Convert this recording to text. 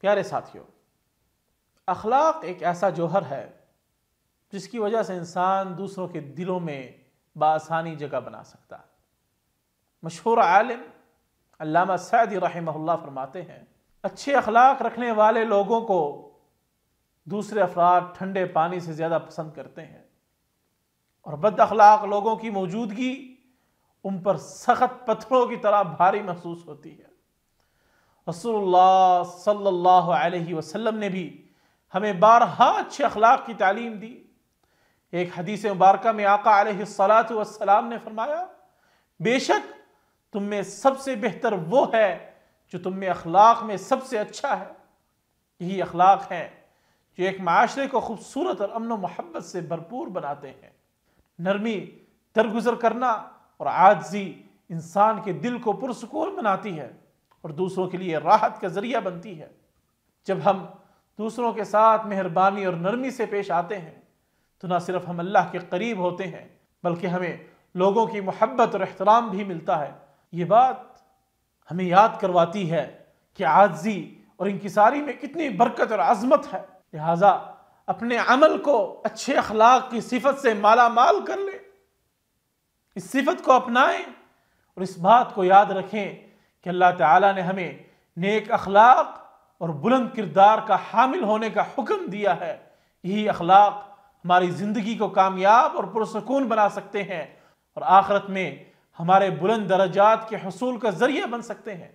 پیارے ساتھیوں، اخلاق ایک ایسا جوہر ہے جس کی وجہ سے انسان دوسروں کے دلوں میں بآسانی جگہ بنا سکتا ہے۔ مشہور عالم علامہ سعدی رحمہ اللہ فرماتے ہیں، اچھے اخلاق رکھنے والے لوگوں کو دوسرے افراد ٹھنڈے پانی سے زیادہ پسند کرتے ہیں، اور بد اخلاق لوگوں کی موجودگی ان پر سخت پتھروں کی طرح بھاری محسوس ہوتی ہے۔ رسول اللہ صلی اللہ علیہ وسلم نے بھی ہمیں بارہا اچھے اخلاق کی تعلیم دی۔ ایک حدیث مبارکہ میں آقا علیہ السلام نے فرمایا، بے شک تم میں سب سے بہتر وہ ہے جو تم میں اخلاق میں سب سے اچھا ہے۔ یہی اخلاق ہیں جو ایک معاشرے کو خوبصورت اور امن و محبت سے بھرپور بناتے ہیں۔ نرمی، درگزر کرنا اور عاجزی انسان کے دل کو پرسکون بناتی ہے اور دوسروں کے لیے راحت کا ذریعہ بنتی ہے۔ جب ہم دوسروں کے ساتھ مہربانی اور نرمی سے پیش آتے ہیں تو نہ صرف ہم اللہ کے قریب ہوتے ہیں بلکہ ہمیں لوگوں کی محبت اور احترام بھی ملتا ہے۔ یہ بات ہمیں یاد کرواتی ہے کہ عاجزی اور انکساری میں کتنی برکت اور عظمت ہے۔ لہٰذا اپنے عمل کو اچھے اخلاق کی صفت سے مالا مال کر لیں، اس صفت کو اپنائیں اور اس بات کو یاد رکھیں کہ اللہ تعالیٰ نے ہمیں نیک اخلاق اور بلند کردار کا حامل ہونے کا حکم دیا ہے۔ یہی اخلاق ہماری زندگی کو کامیاب اور پرسکون بنا سکتے ہیں اور آخرت میں ہمارے بلند درجات کے حصول کا ذریعہ بن سکتے ہیں۔